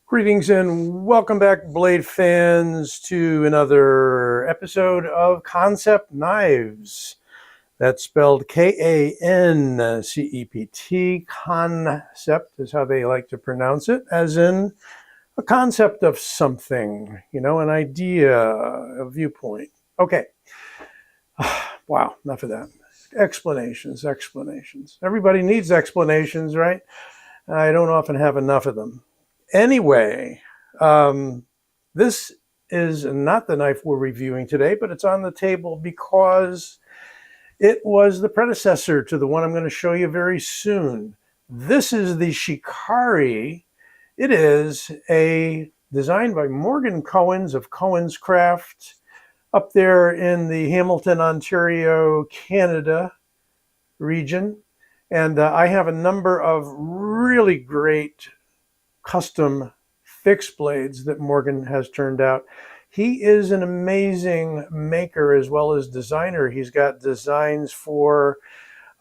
Greetings and welcome back, Blade fans, to another episode of Kansept Knives. That's spelled K-A-N-C-E-P-T. Concept is how they like to pronounce it, as in a concept of something, an idea, a viewpoint. Okay. Wow, enough of that. Explanations. Everybody needs explanations, right? I don't often have enough of them. Anyway, this is not the knife we're reviewing today, but it's on the table because it was the predecessor to the one I'm going to show you very soon. This is the Shikari. It is a design by Morgan Koens of Koens Craft up there in the Hamilton, Ontario, Canada region. And I have a number of really great custom fixed blades that Morgan has turned out. He is an amazing maker as well as designer. He's got designs for,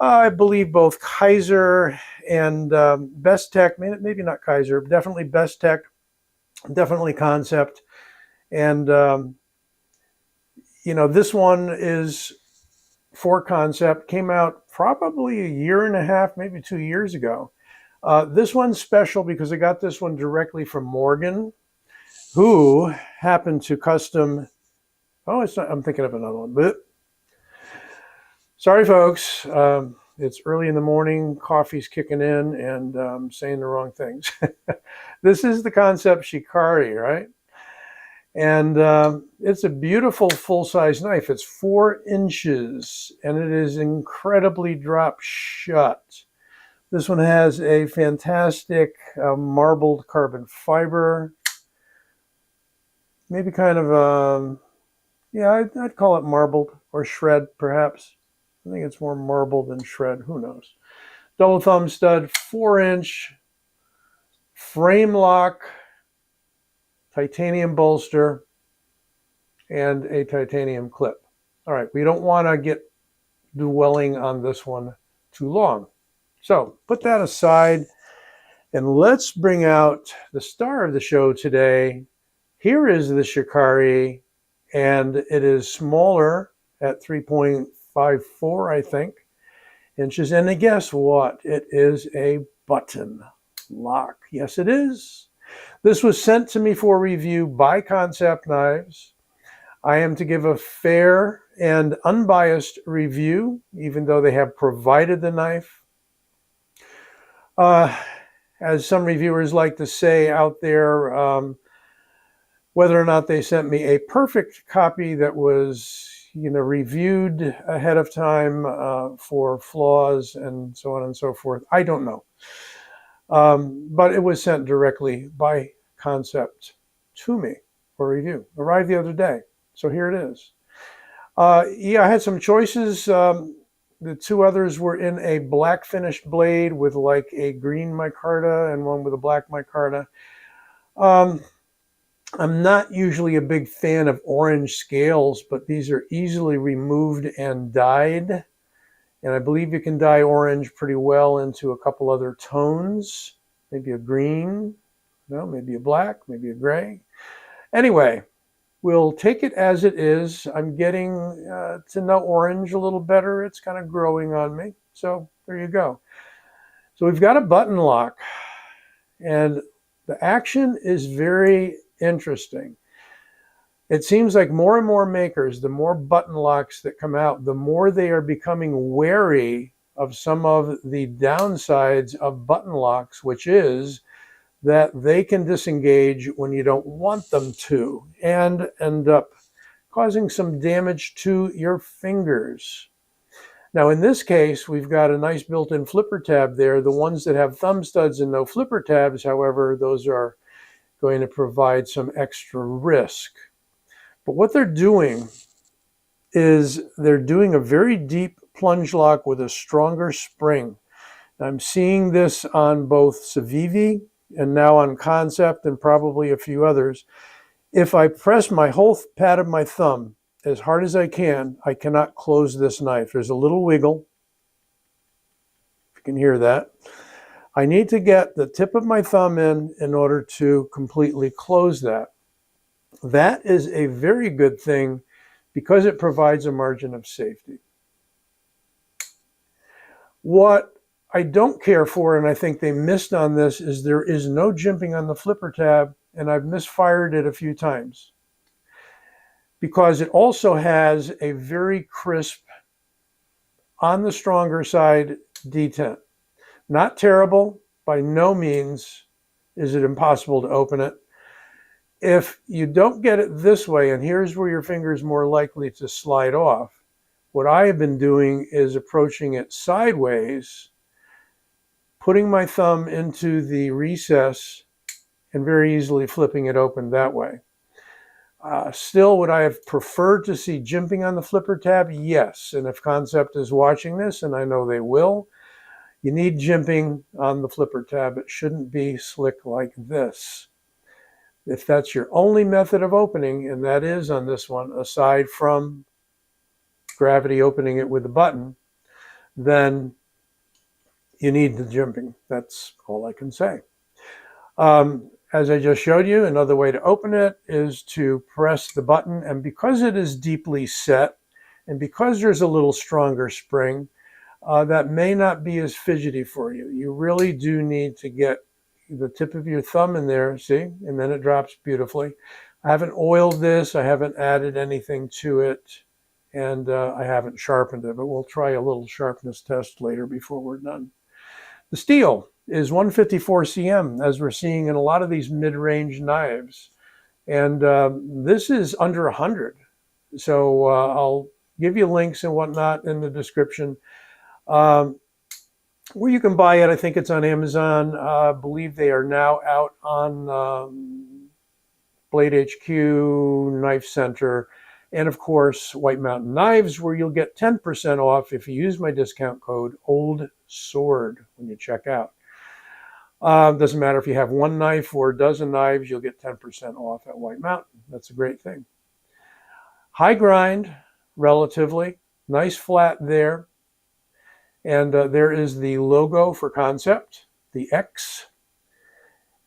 I believe, both Kaiser and Bestech, maybe not Kaiser, definitely Bestech, definitely Kansept. And, this one is for Kansept, came out probably a year and a half, maybe 2 years ago. This one's special because I got this one directly from Morgan, who happened to custom. Oh, it's not. I'm thinking of another one. But sorry, folks. It's early in the morning. Coffee's kicking in, and I'm saying the wrong things. This is the Kansept Shikari, right? And it's a beautiful full-size knife. It's 4 inches, and it is incredibly drop shut. This one has a fantastic marbled carbon fiber. Maybe kind of, I'd call it marbled or shred, perhaps. I think it's more marbled than shred. Who knows? Double thumb stud, 4-inch, frame lock, titanium bolster, and a titanium clip. All right, we don't want to get dwelling on this one too long. So put that aside and let's bring out the star of the show today. Here is the Shikari, and it is smaller at 3.54, I think, inches. And guess what? It is a button lock. Yes, it is. This was sent to me for review by Kansept Knives. I am to give a fair and unbiased review, even though they have provided the knife. As some reviewers like to say out there, whether or not they sent me a perfect copy that was, reviewed ahead of time for flaws and so on and so forth, I don't know. But it was sent directly by Kansept to me for review. Arrived the other day, so here it is. I had some choices. The 2 others were in a black finished blade with like a green micarta and one with a black micarta. I'm not usually a big fan of orange scales, but these are easily removed and dyed. And I believe you can dye orange pretty well into a couple other tones. Maybe a green, maybe a black, maybe a gray. Anyway, we'll take it as it is. I'm getting to know orange a little better. It's kind of growing on me. So there you go. So we've got a button lock, and the action is very interesting. It seems like more and more makers, the more button locks that come out, the more they are becoming wary of some of the downsides of button locks, which is that they can disengage when you don't want them to and end up causing some damage to your fingers. Now, in this case, we've got a nice built-in flipper tab there. The ones that have thumb studs and no flipper tabs, however, those are going to provide some extra risk. But what they're doing is they're doing a very deep plunge lock with a stronger spring. I'm seeing this on both Civivi and now on Kansept and probably a few others. If I press my whole pad of my thumb as hard as I cannot close this knife. There's a little wiggle, if you can hear that. I need to get the tip of my thumb in order to completely close that. That is a very good thing because it provides a margin of safety. What I don't care for, and I think they missed on this, is there is no jimping on the flipper tab, and I've misfired it a few times because it also has a very crisp, on the stronger side, detent. Not terrible, by no means is it impossible to open it. If you don't get it this way, and here's where your finger is more likely to slide off, what I have been doing is approaching it sideways, putting my thumb into the recess, and very easily flipping it open that way. Still, would I have preferred to see jimping on the flipper tab? Yes. And if Kansept is watching this, and I know they will, you need jimping on the flipper tab. It shouldn't be slick like this. If that's your only method of opening, and that is on this one, aside from gravity opening it with a button, then you need the jimping. That's all I can say. As I just showed you, another way to open it is to press the button, and because it is deeply set, and because there's a little stronger spring, that may not be as fidgety for you. You really do need to get the tip of your thumb in there, see, and then it drops beautifully. I haven't oiled this, I haven't added anything to it, and I haven't sharpened it, but we'll try a little sharpness test later before we're done. The steel is 154 cm, as we're seeing in a lot of these mid-range knives, and this is under 100. So I'll give you links and whatnot in the description. Where you can buy it, I think it's on Amazon. I believe they are now out on Blade HQ, Knife Center, and of course White Mountain Knives, where you'll get 10% off if you use my discount code OLDSWORD when you check out. Doesn't matter if you have one knife or a dozen knives, you'll get 10% off at White Mountain. That's a great thing. High grind, relatively. Nice flat there. And there is the logo for Kansept, the X.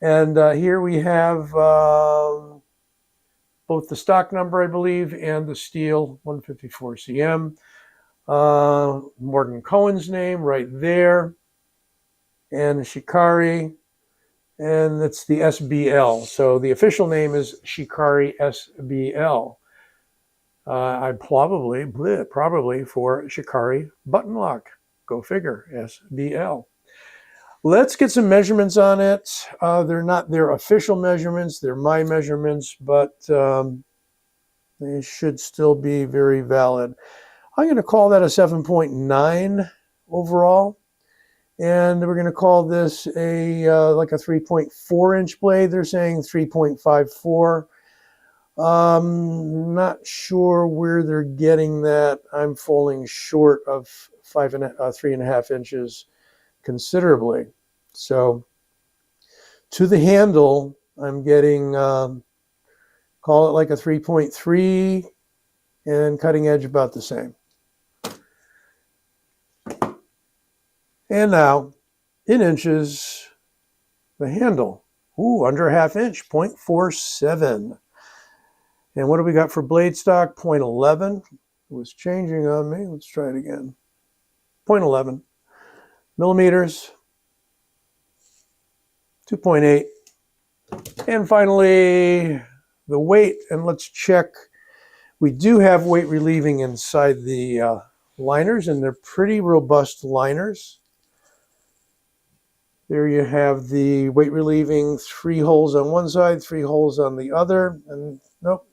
And here we have both the stock number, I believe, and the steel, 154 cm. Morgan Koens' name right there. And Shikari. And it's the SBL. So the official name is Shikari SBL. I probably for Shikari button lock. Go figure, SBL. Let's get some measurements on it. They're not their official measurements, they're my measurements, but they should still be very valid. I'm going to call that a 7.9 overall, and we're going to call this a like a 3.4 inch blade. They're saying 3.54. Not sure where they're getting that. I'm falling short of 3.5 inches considerably. So to the handle, I'm getting, call it like a 3.3, and cutting edge about the same. And now, in inches, the handle. Ooh, under a half inch, 0.47. And what do we got for blade stock? 0.11. It was changing on me. Let's try it again. 0.11 millimeters, 2.8. And finally, the weight. And let's check. We do have weight relieving inside the liners, and they're pretty robust liners. There you have the weight relieving, 3 holes on one side, 3 holes on the other, and nope,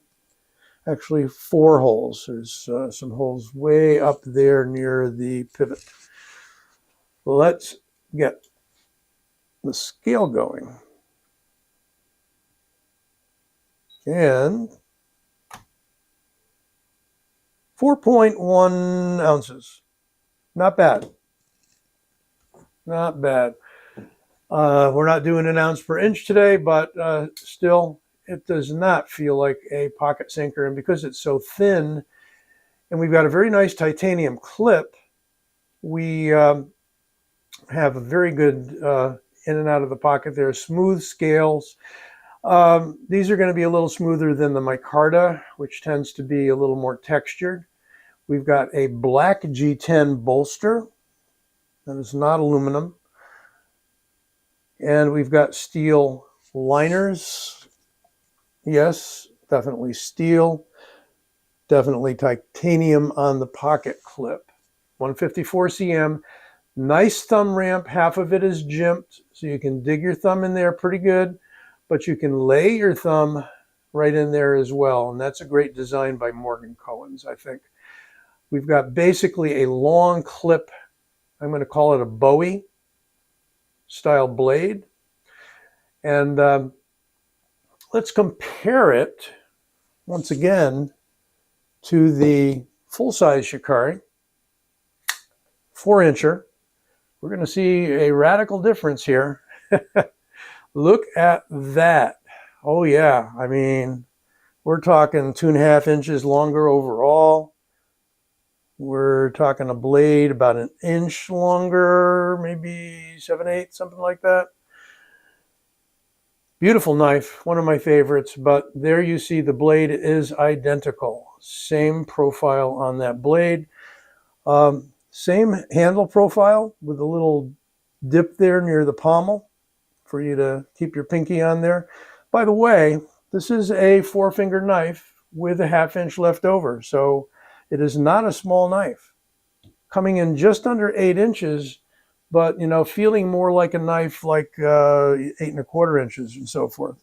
actually 4 holes. There's some holes way up there near the pivot. Let's get the scale going. And 4.1 ounces. Not bad. Not bad. We're not doing an ounce per inch today, but still, it does not feel like a pocket sinker. And because it's so thin, and we've got a very nice titanium clip, we have a very good in and out of the pocket there. Smooth scales. These are going to be a little smoother than the micarta, which tends to be a little more textured. We've got a black G10 bolster that is not aluminum. And we've got steel liners. Yes, definitely steel. Definitely titanium on the pocket clip. 154 cm. Nice thumb ramp. Half of it is jimped, so you can dig your thumb in there pretty good, but you can lay your thumb right in there as well. And that's a great design by Morgan Koens, I think. We've got basically a long clip. I'm going to call it a Bowie style blade. And let's compare it once again to the full-size Shikari 4-incher. We're going to see a radical difference here. Look at that. Oh yeah, I mean, we're talking 2.5 inches longer overall. We're talking a blade about 1 inch longer, maybe 7/8, something like that. Beautiful knife, one of my favorites, but there you see the blade is identical. Same profile on that blade. Same handle profile with a little dip there near the pommel for you to keep your pinky on there. By the way, this is a 4-finger knife with a 1/2 inch left over, so it is not a small knife. Coming in just under 8 inches, but, you know, feeling more like a knife like 8¼ inches and so forth.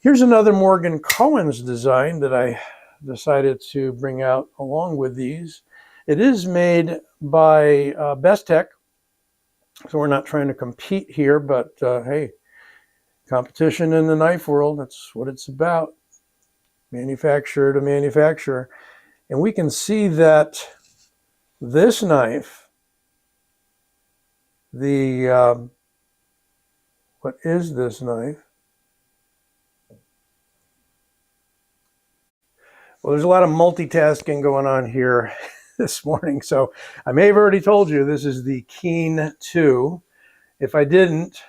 Here's another Morgan Koens design that I decided to bring out along with these. It is made by Bestech, so we're not trying to compete here, but hey, competition in the knife world, that's what it's about. Manufacturer to manufacturer. And we can see that this knife, what is this knife? Well, there's a lot of multitasking going on here this morning, so I may have already told you this is the Keen 2. If I didn't,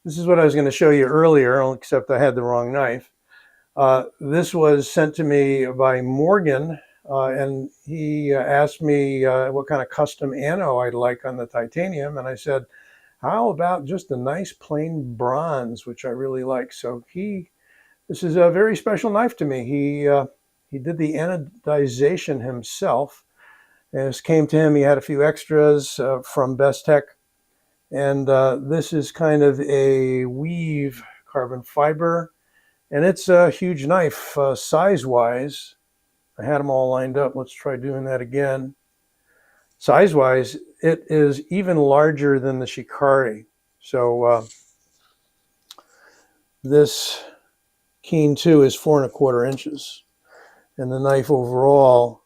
this is what I was going to show you earlier, except I had the wrong knife. This was sent to me by Morgan, and he asked me what kind of custom ano I'd like on the titanium, and I said, how about just a nice plain bronze, which I really like. So this is a very special knife to me. He did the anodization himself. And this came to him. He had a few extras from Bestech. And this is kind of a weave carbon fiber. And it's a huge knife size-wise. I had them all lined up. Let's try doing that again. Size-wise, it is even larger than the Shikari. So this Keen 2 is 4¼ inches. And the knife overall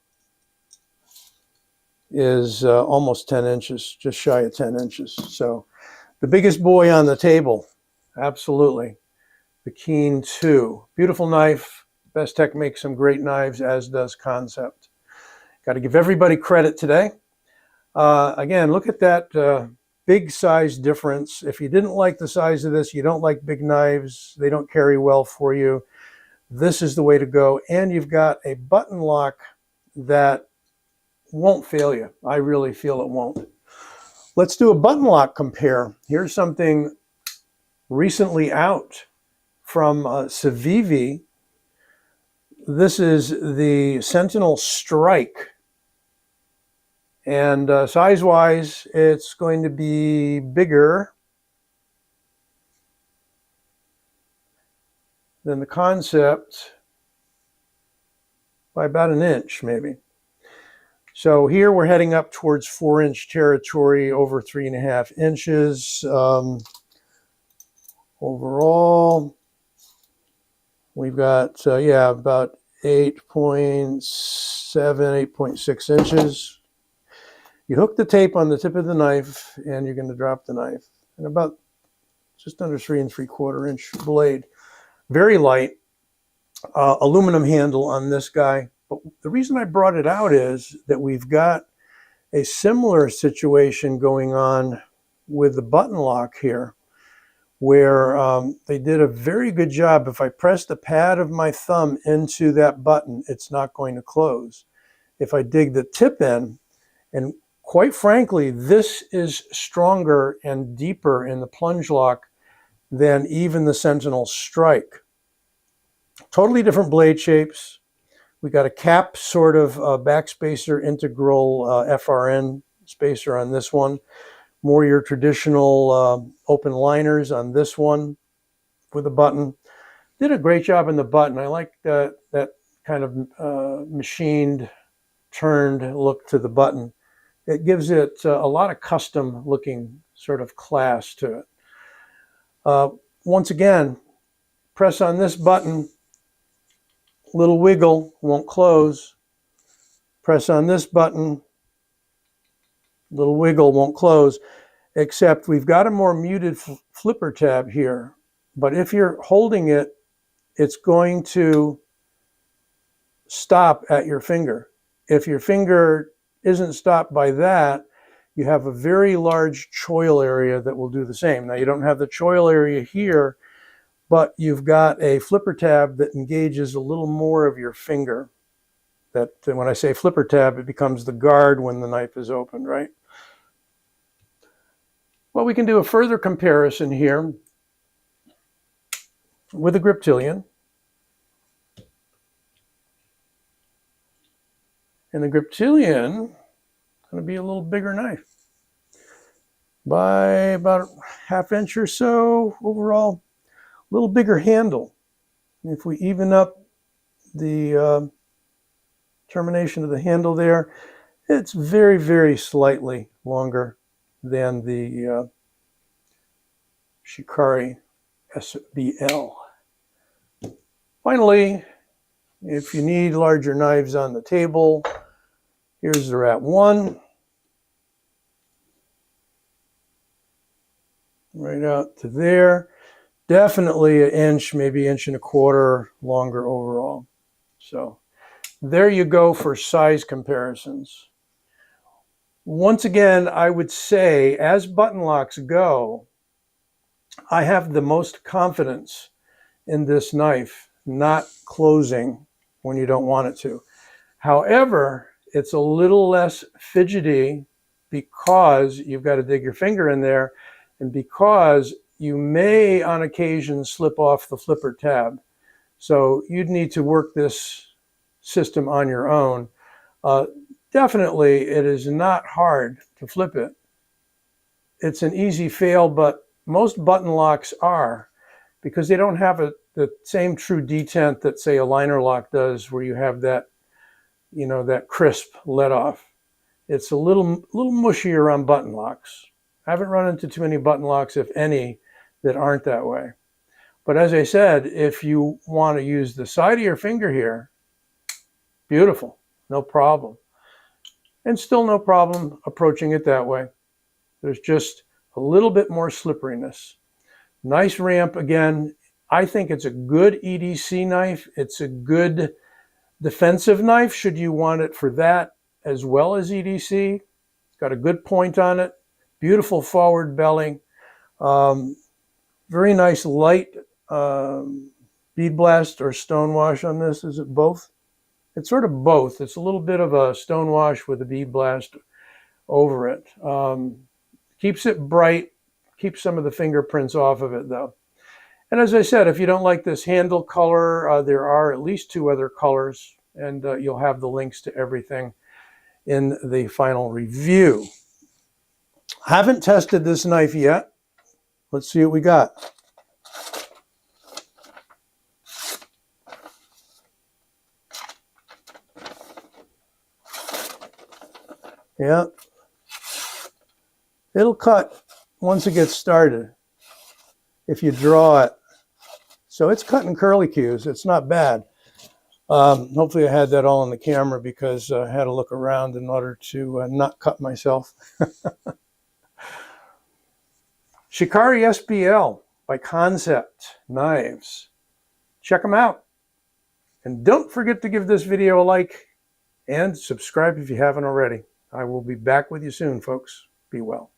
is almost 10 inches, just shy of 10 inches. So the biggest boy on the table, absolutely. The Keen 2. Beautiful knife. Bestech makes some great knives, as does Kansept. Got to give everybody credit today. Again, look at that big size difference. If you didn't like the size of this, you don't like big knives, they don't carry well for you, this is the way to go. And you've got a button lock that won't fail you. I really feel it won't. Let's do a button lock compare. Here's something recently out from Civivi. This is the Sentinel Strike. And size-wise, it's going to be bigger than the Kansept by about 1 inch, maybe. So here we're heading up towards 4-inch territory, over 3.5 inches. Overall, we've got, about 8.7, 8.6 inches. You hook the tape on the tip of the knife, and you're going to drop the knife. And about just under 3 3/4 inch blade. Very light. Aluminum handle on this guy. But the reason I brought it out is that we've got a similar situation going on with the button lock here. where they did a very good job. If I press the pad of my thumb into that button, it's not going to close. If I dig the tip in, and quite frankly, this is stronger and deeper in the plunge lock than even the Sentinel Strike. Totally different blade shapes. We got a cap sort of backspacer integral FRN spacer on this one. More your traditional open liners on this one with a button. Did a great job in the button. I like that kind of machined, turned look to the button. It gives it a lot of custom looking sort of class to it. Once again, press on this button, little wiggle, won't close. Press on this button, little wiggle, won't close, except we've got a more muted flipper tab here. But if you're holding it, it's going to stop at your finger. If your finger isn't stopped by that, you have a very large choil area that will do the same. Now, you don't have the choil area here, but you've got a flipper tab that engages a little more of your finger. That when I say flipper tab, it becomes the guard when the knife is opened, right? Well, we can do a further comparison here with a Griptilian. And the Griptilian is going to be a little bigger knife by about a ½ inch or so overall. A little bigger handle. If we even up the termination of the handle there, it's very, very slightly longer than the Shikari SBL. Finally, if you need larger knives on the table, here's the Rat 1. Right out to there. Definitely an inch, maybe 1.25 inches longer overall. So there you go for size comparisons. Once again, I would say, as button locks go, I have the most confidence in this knife not closing when you don't want it to. However, it's a little less fidgety because you've got to dig your finger in there, and because you may on occasion slip off the flipper tab. So you'd need to work this system on your own. Definitely, it is not hard to flip it. It's an easy fail, but most button locks are, because they don't have the same true detent that, say, a liner lock does, where you have that, you know, that crisp let off. It's a little mushier on button locks. I haven't run into too many button locks, if any, that aren't that way. But as I said, if you want to use the side of your finger here, beautiful, no problem. And still no problem approaching it that way. There's just a little bit more slipperiness. Nice ramp again. I think it's a good EDC knife. It's a good defensive knife, should you want it for that as well as EDC. It's got a good point on it. Beautiful forward belly. Very nice light bead blast or stonewash on this. Is it both? It's sort of both. It's a little bit of a stonewash with a bead blast over it. Keeps it bright, keeps some of the fingerprints off of it though. And as I said, if you don't like this handle color, there are at least 2 other colors, and you'll have the links to everything in the final review. Haven't tested this knife yet. Let's see what we got. Yeah, it'll cut once it gets started if you draw it. So it's cutting curlicues. It's not bad. Hopefully I had that all on the camera, because I had to look around in order to not cut myself. Shikari SBL by Kansept Knives. Check them out. And don't forget to give this video a like and subscribe if you haven't already. I will be back with you soon, folks. Be well.